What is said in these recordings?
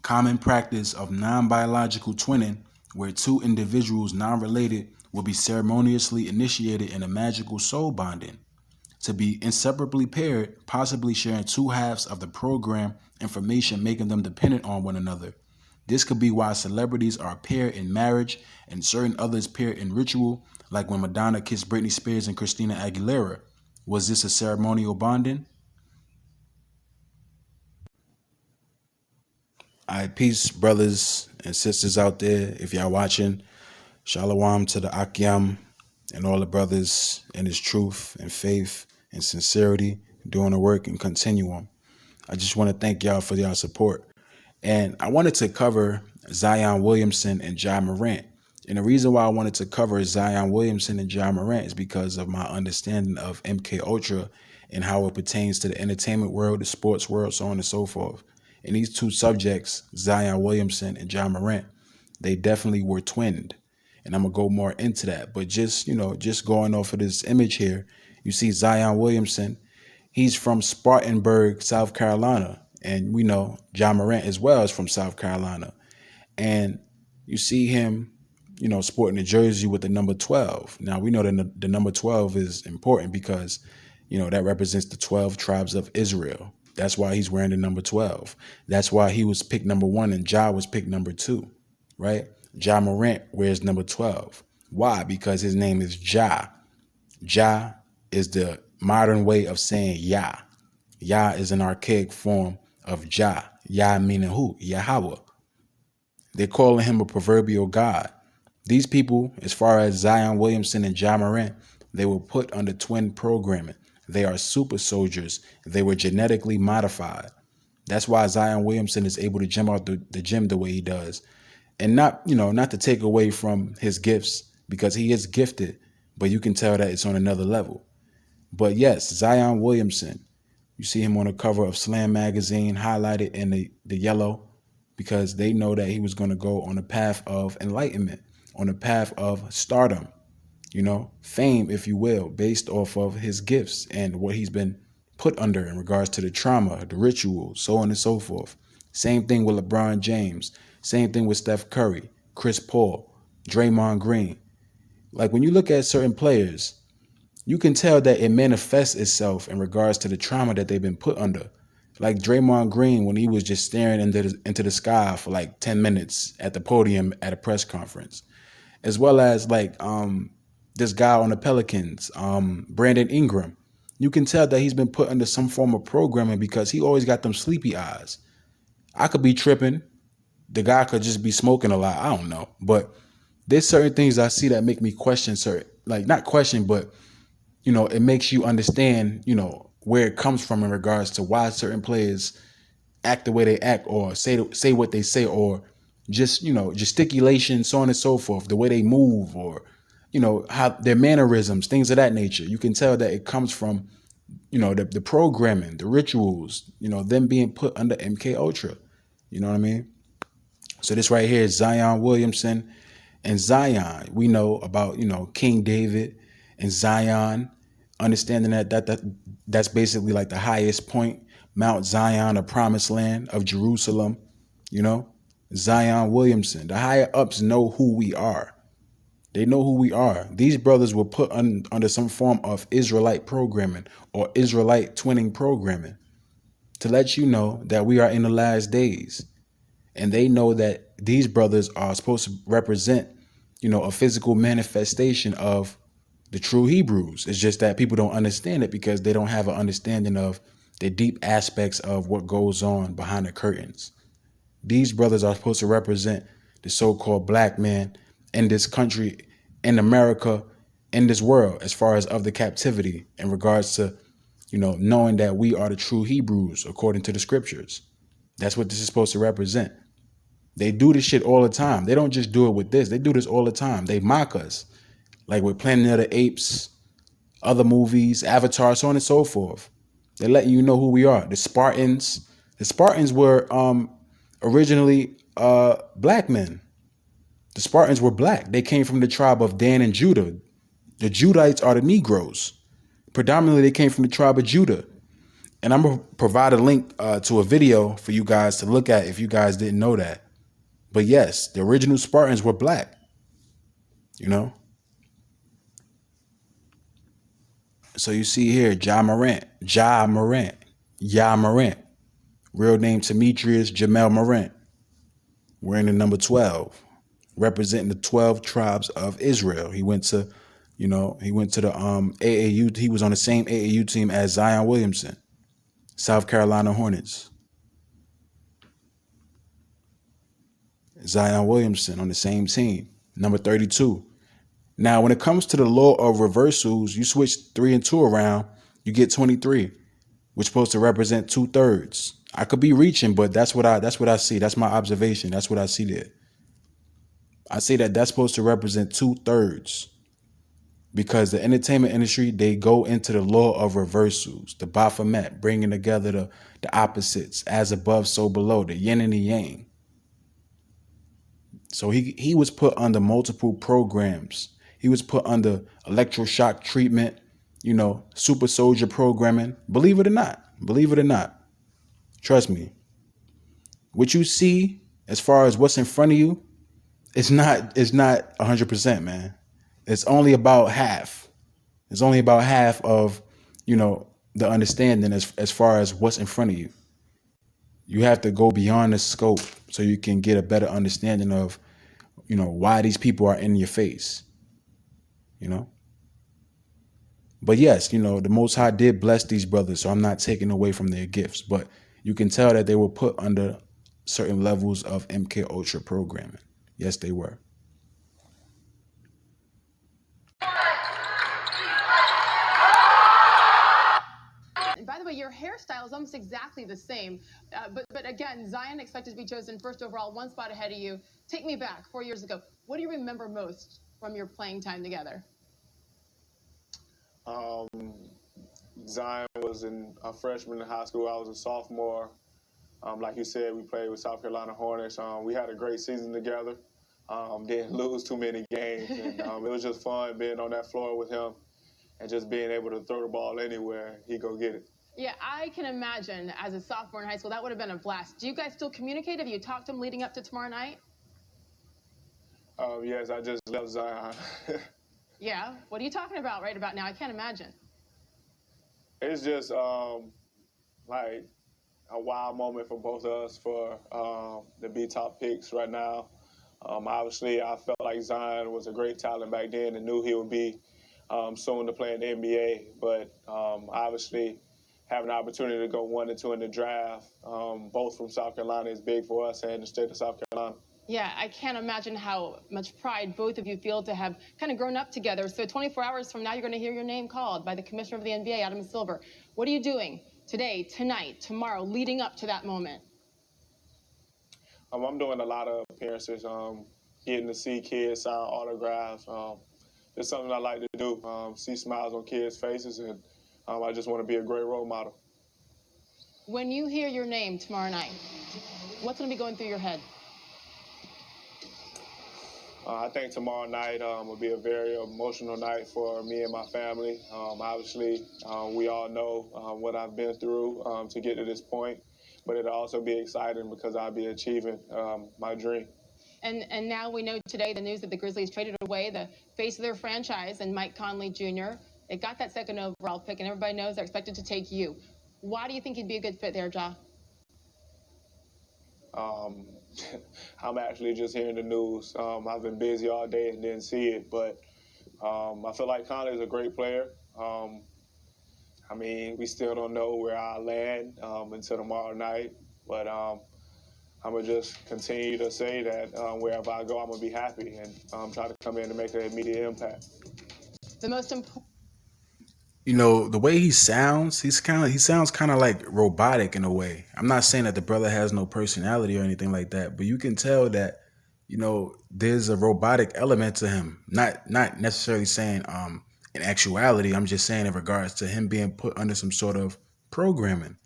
common practice of non-biological twinning, where two individuals non-related will be ceremoniously initiated in a magical soul bonding, to be inseparably paired, possibly sharing two halves of the program information, making them dependent on one another. This could be why celebrities are paired in marriage and certain others paired in ritual, like when Madonna kissed Britney Spears and Christina Aguilera. Was this a ceremonial bonding? All right, peace, brothers and sisters out there. If y'all watching, shalom to the Akyam and all the brothers in his truth and faith and sincerity, doing the work and continuum. I just want to thank y'all for y'all support. And I wanted to cover Zion Williamson and Ja Morant. And the reason why I wanted to cover Zion Williamson and Ja Morant is because of my understanding of MK Ultra and how it pertains to the entertainment world, the sports world, so on and so forth. And these two subjects, Zion Williamson and Ja Morant, they definitely were twinned. And I'm going to go more into that. But just going off of this image here, you see Zion Williamson. He's from Spartanburg, South Carolina. And we know Ja Morant as well is from South Carolina. And you see him, sporting a jersey with the number 12. Now, we know that the number 12 is important because, that represents the 12 tribes of Israel. That's why he's wearing the number 12. That's why he was picked number 1 and Ja was picked number 2, right? Ja Morant wears number 12. Why? Because his name is Ja. Ja is the modern way of saying Yah. Yah is an archaic form of Jah. Yah meaning who? Yahweh. They're calling him a proverbial God. These people, as far as Zion Williamson and Ja Morant, they were put under twin programming. They are super soldiers. They were genetically modified. That's why Zion Williamson is able to jump out the gym the way he does. And not to take away from his gifts, because he is gifted, but you can tell that it's on another level. But yes, Zion Williamson, you see him on the cover of Slam magazine, highlighted in the yellow, because they know that he was going to go on a path of enlightenment, on a path of stardom, fame, if you will, based off of his gifts and what he's been put under in regards to the trauma, the rituals, so on and so forth. Same thing with LeBron James. Same thing with Steph Curry, Chris Paul, Draymond Green. Like when you look at certain players, you can tell that it manifests itself in regards to the trauma that they've been put under. Like Draymond Green, when he was just staring into the sky for like 10 minutes at the podium at a press conference. As well as this guy on the Pelicans, Brandon Ingram. You can tell that he's been put under some form of programming because he always got them sleepy eyes. I could be tripping. The guy could just be smoking a lot. I don't know. But there's certain things I see that make me question not question, but it makes you understand, where it comes from in regards to why certain players act the way they act or say what they say, or just, gesticulation, so on and so forth, the way they move, or, how their mannerisms, things of that nature. You can tell that it comes from, the programming, the rituals, them being put under MK Ultra. You know what I mean? So this right here is Zion Williamson and Zion. We know about, King David and Zion, understanding that's basically like the highest point, Mount Zion, the promised land of Jerusalem, Zion Williamson. The higher ups know who we are. They know who we are. These brothers were put under some form of Israelite programming or Israelite twinning programming to let you know that we are in the last days. And they know that these brothers are supposed to represent, a physical manifestation of the true Hebrews. It's just that people don't understand it because they don't have an understanding of the deep aspects of what goes on behind the curtains. These brothers are supposed to represent the so-called black man in this country, in America, in this world, as far as of the captivity, in regards to, knowing that we are the true Hebrews according to the scriptures. That's what this is supposed to represent. They do this shit all the time. They don't just do it with this. They do this all the time. They mock us. Like with Planet of the Apes, other movies, Avatar, so on and so forth. They're letting you know who we are. The Spartans. The Spartans were originally black men. The Spartans were black. They came from the tribe of Dan and Judah. The Judites are the Negroes. Predominantly, they came from the tribe of Judah. And I'm gonna provide a link to a video for you guys to look at if you guys didn't know that. But yes, the original Spartans were black. You know. So you see here, Ja Morant, real name Demetrius Jamel Morant, wearing the number 12, representing the 12 tribes of Israel. He went to, he went to the AAU. He was on the same AAU team as Zion Williamson, South Carolina Hornets. Zion Williamson on the same team, number 32. Now, when it comes to the law of reversals, you switch 3 and 2 around, you get 23, which is supposed to represent 2/3. I could be reaching, but that's what I see. That's my observation. That's what I see there. I say that that's supposed to represent 2/3 because the entertainment industry, they go into the law of reversals, the Baphomet, bringing together the opposites, as above, so below, the yin and the yang. So he was put under multiple programs. He was put under electroshock treatment, super soldier programming. Believe it or not. Believe it or not. Trust me. What you see as far as what's in front of you, it's not 100%, man. It's only about half. It's only about half of, the understanding as far as what's in front of you. You have to go beyond the scope so you can get a better understanding of, why these people are in your face, But yes, the Most High did bless these brothers, so I'm not taking away from their gifts. But you can tell that they were put under certain levels of MK Ultra programming. Yes, they were. And by the way, your hairstyle is almost exactly the same. But again, Zion expected to be chosen first overall, one spot ahead of you. Take me back 4 years ago. What do you remember most from your playing time together? Zion was a freshman in high school. I was a sophomore. Like you said, we played with South Carolina Hornets. We had a great season together. Didn't lose too many games. And, it was just fun being on that floor with him and just being able to throw the ball anywhere. He go get it. Yeah, I can imagine as a sophomore in high school, that would have been a blast. Do you guys still communicate? Have you talked to him leading up to tomorrow night? Yes, I just left Zion. Yeah, what are you talking about right about now? I can't imagine. It's just like a wild moment for both of us for to be top picks right now. Obviously, I felt like Zion was a great talent back then and knew he would be soon to play in the NBA. But obviously, having the opportunity to go 1 and 2 in the draft, both from South Carolina, is big for us and the state of South Carolina. Yeah, I can't imagine how much pride both of you feel to have kind of grown up together. So 24 hours from now, you're going to hear your name called by the commissioner of the NBA, Adam Silver. What are you doing today, tonight, tomorrow, leading up to that moment? I'm doing a lot of appearances, getting to see kids sign autographs. It's something I like to do, see smiles on kids' faces, and I just want to be a great role model. When you hear your name tomorrow night, what's going to be going through your head? I think tomorrow night will be a very emotional night for me and my family. Obviously, we all know what I've been through to get to this point, but it'll also be exciting because I'll be achieving my dream. And now we know today the news that the Grizzlies traded away the face of their franchise and Mike Conley Jr. They got that second overall pick, and everybody knows they're expected to take you. Why do you think you'd be a good fit there, Ja? I'm actually just hearing the news. I've been busy all day and didn't see it, but I feel like Conley is a great player. We still don't know where I'll land until tomorrow night, but I'm going to just continue to say that wherever I go, I'm going to be happy and try to come in and make an immediate impact. The most important... The way he sounds, he sounds kind of like robotic in a way. I'm not saying that the brother has no personality or anything like that, but you can tell that, there's a robotic element to him. Not necessarily saying in actuality, I'm just saying in regards to him being put under some sort of programming.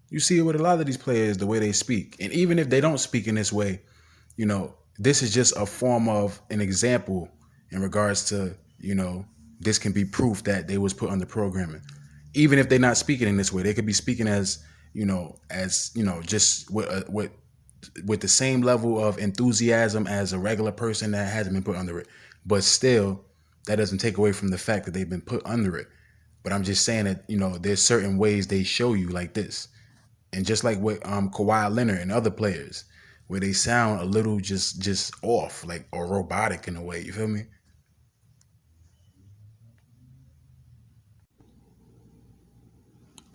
You see it with a lot of these players, the way they speak. And even if they don't speak in this way, this is just a form of an example in regards to, this can be proof that they was put under programming. even if they're not speaking in this way, they could be speaking just with the same level of enthusiasm as a regular person that hasn't been put under it. But still, that doesn't take away from the fact that they've been put under it. But I'm just saying that, there's certain ways they show you like this. And just like with Kawhi Leonard and other players, where they sound a little just off, like, or robotic in a way, you feel me?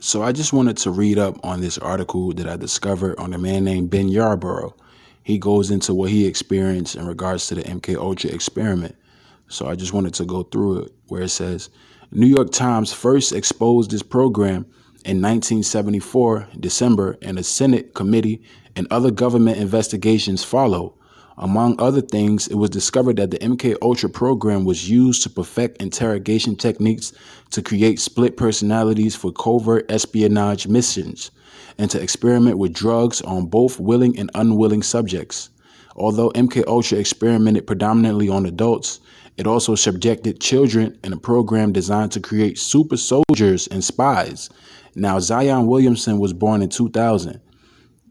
So I just wanted to read up on this article that I discovered on a man named Ben Yarborough. He goes into what he experienced in regards to the MK Ultra experiment. So I just wanted to go through it, where it says, New York Times first exposed this program in 1974, December, and a Senate committee and other government investigations followed. Among other things, it was discovered that the MK Ultra program was used to perfect interrogation techniques to create split personalities for covert espionage missions and to experiment with drugs on both willing and unwilling subjects. Although MK Ultra experimented predominantly on adults, it also subjected children in a program designed to create super soldiers and spies. Now, Zion Williamson was born in 2000.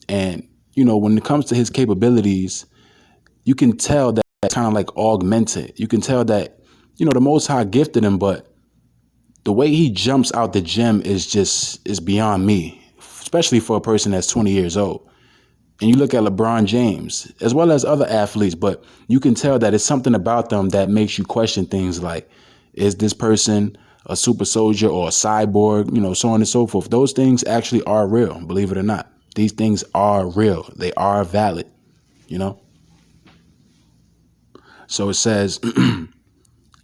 And, when it comes to his capabilities, you can tell that it's kind of like augmented. You can tell that, the Most High gifted him, but the way he jumps out the gym is beyond me, especially for a person that's 20 years old. And you look at LeBron James, as well as other athletes, but you can tell that it's something about them that makes you question things like, is this person a super soldier or a cyborg, so on and so forth. Those things actually are real, believe it or not. These things are real. They are valid, So it says,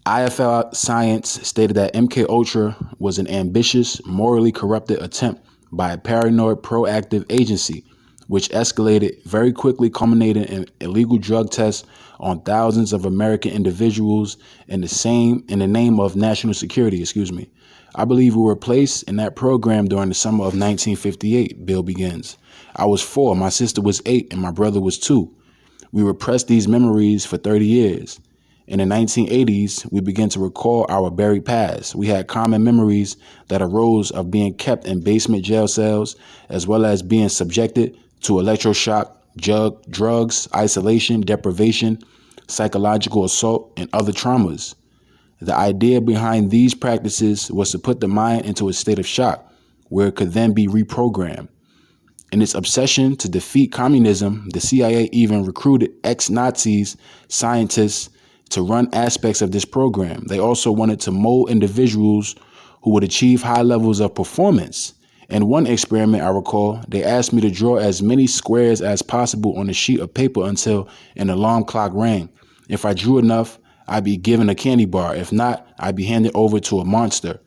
IFL Science stated that MK Ultra was an ambitious, morally corrupted attempt by a paranoid, proactive agency, which escalated very quickly, culminating in illegal drug tests on thousands of American individuals in the name of national security. I believe we were placed in that program during the summer of 1958, Bill begins. I was 4, my sister was 8, and my brother was 2. We repressed these memories for 30 years. In the 1980s, we began to recall our buried past. We had common memories that arose of being kept in basement jail cells, as well as being subjected to electroshock, drugs, isolation, deprivation, psychological assault, and other traumas. The idea behind these practices was to put the mind into a state of shock, where it could then be reprogrammed. In its obsession to defeat communism, the CIA even recruited ex-Nazis, scientists, to run aspects of this program. They also wanted to mold individuals who would achieve high levels of performance. In one experiment, I recall, they asked me to draw as many squares as possible on a sheet of paper until an alarm clock rang. If I drew enough, I'd be given a candy bar. If not, I'd be handed over to a monster.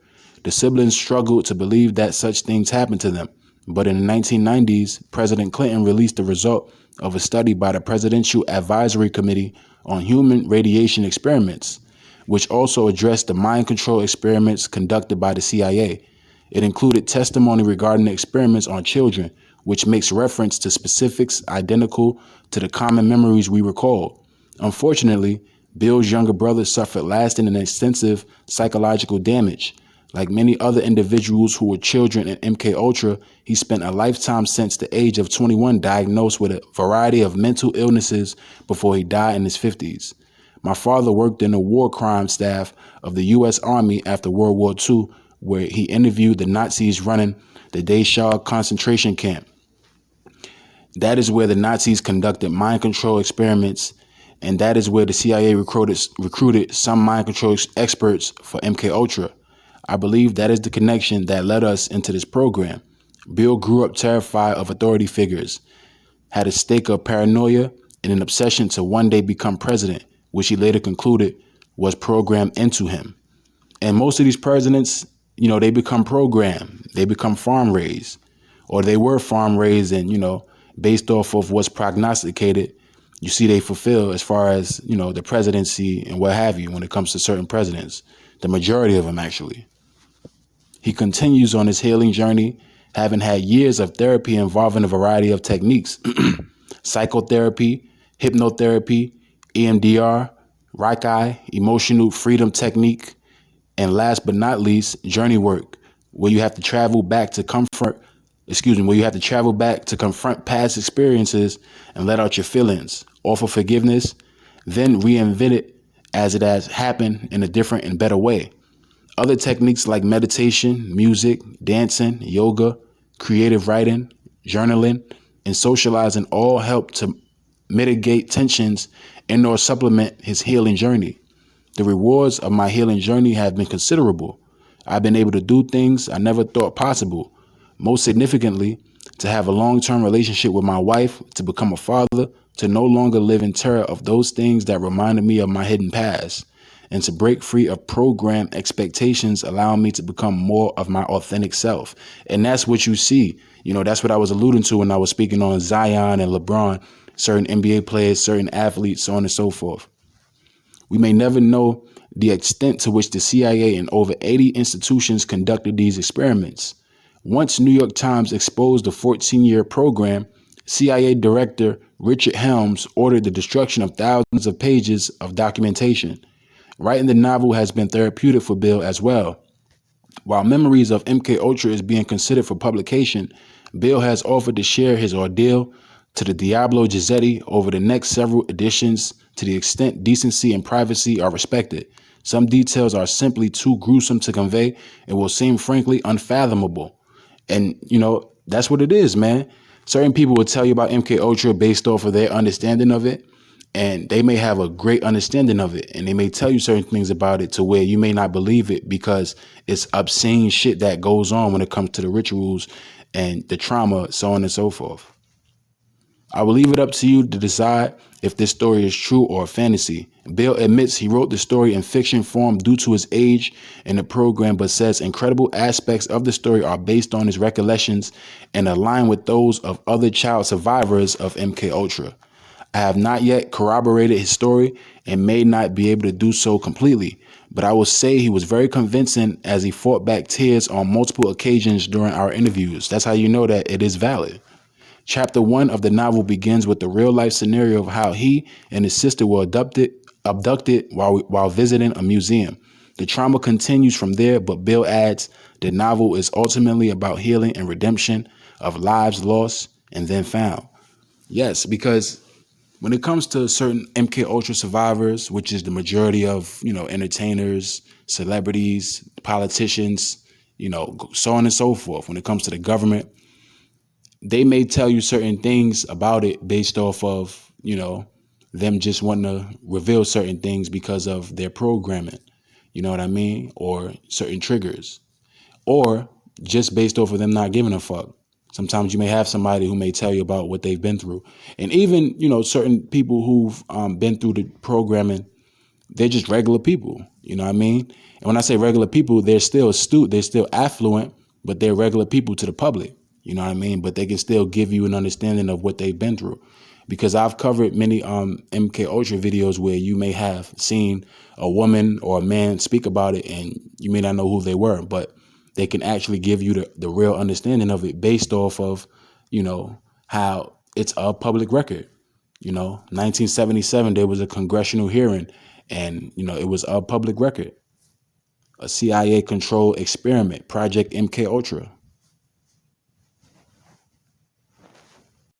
The siblings struggled to believe that such things happened to them. But in the 1990s, President Clinton released the result of a study by the Presidential Advisory Committee on Human Radiation Experiments, which also addressed the mind control experiments conducted by the CIA. It included testimony regarding the experiments on children, which makes reference to specifics identical to the common memories we recall. Unfortunately, Bill's younger brother suffered lasting and extensive psychological damage. Like many other individuals who were children in MK Ultra, he spent a lifetime since the age of 21 diagnosed with a variety of mental illnesses before he died in his 50s. My father worked in the war crime staff of the U.S. Army after World War II, where he interviewed the Nazis running the Dachau concentration camp. That is where the Nazis conducted mind control experiments, and that is where the CIA recruited some mind control experts for MK Ultra. I believe that is the connection that led us into this program. Bill grew up terrified of authority figures, had a stake of paranoia, and an obsession to one day become president, which he later concluded was programmed into him. And most of these presidents, they become programmed. They become farm raised, or they were farm raised, and, based off of what's prognosticated, you see they fulfill as far as, the presidency and what have you when it comes to certain presidents, the majority of them actually. He continues on his healing journey, having had years of therapy involving a variety of techniques, psychotherapy, hypnotherapy, EMDR, Reiki, emotional freedom technique, and last but not least, journey work, where you have to travel back to where you have to travel back to confront past experiences and let out your feelings, offer forgiveness, then reinvent it as it has happened in a different and better way. Other techniques like meditation, music, dancing, yoga, creative writing, journaling, and socializing all help to mitigate tensions and or supplement his healing journey. The rewards of my healing journey have been considerable. I've been able to do things I never thought possible. Most significantly, to have a long-term relationship with my wife, to become a father, to no longer live in terror of those things that reminded me of my hidden past, and to break free of programmed expectations, allowing me to become more of my authentic self. And that's what you see. That's what I was alluding to when I was speaking on Zion and LeBron, certain NBA players, certain athletes, so on and so forth. We may never know the extent to which the CIA and over 80 institutions conducted these experiments. Once New York Times exposed the 14-year program, CIA Director Richard Helms ordered the destruction of thousands of pages of documentation. Writing the novel has been therapeutic for Bill as well. While Memories of MKUltra is being considered for publication, Bill has offered to share his ordeal to the Diablo Gizetti over the next several editions to the extent decency and privacy are respected. Some details are simply too gruesome to convey and will seem frankly unfathomable. And, that's what it is, man. Certain people will tell you about MKUltra based off of their understanding of it. And they may have a great understanding of it. And they may tell you certain things about it to where you may not believe it because it's obscene shit that goes on when it comes to the rituals and the trauma, so on and so forth. I will leave it up to you to decide if this story is true or a fantasy. Bill admits he wrote the story in fiction form due to his age in the program, but says incredible aspects of the story are based on his recollections and align with those of other child survivors of MKUltra. I have not yet corroborated his story and may not be able to do so completely, but I will say he was very convincing as he fought back tears on multiple occasions during our interviews. That's how you know that it is valid. Chapter 1 of the novel begins with the real-life scenario of how he and his sister were abducted while visiting a museum. The trauma continues from there, but Bill adds, the novel is ultimately about healing and redemption of lives lost and then found. Yes, because when it comes to certain MKUltra survivors, which is the majority of, entertainers, celebrities, politicians, so on and so forth, when it comes to the government, they may tell you certain things about it based off of, them just wanting to reveal certain things because of their programming, you know what I mean? Or certain triggers, or just based off of them not giving a fuck. Sometimes you may have somebody who may tell you about what they've been through. And even, certain people who've been through the programming, they're just regular people, you know what I mean? And when I say regular people, they're still astute, they're still affluent, but they're regular people to the public, you know what I mean? But they can still give you an understanding of what they've been through. Because I've covered many MKUltra videos where you may have seen a woman or a man speak about it and you may not know who they were, but they can actually give you the real understanding of it based off of, how it's a public record. 1977, there was a congressional hearing and, it was a public record. A CIA-controlled experiment, Project MKUltra.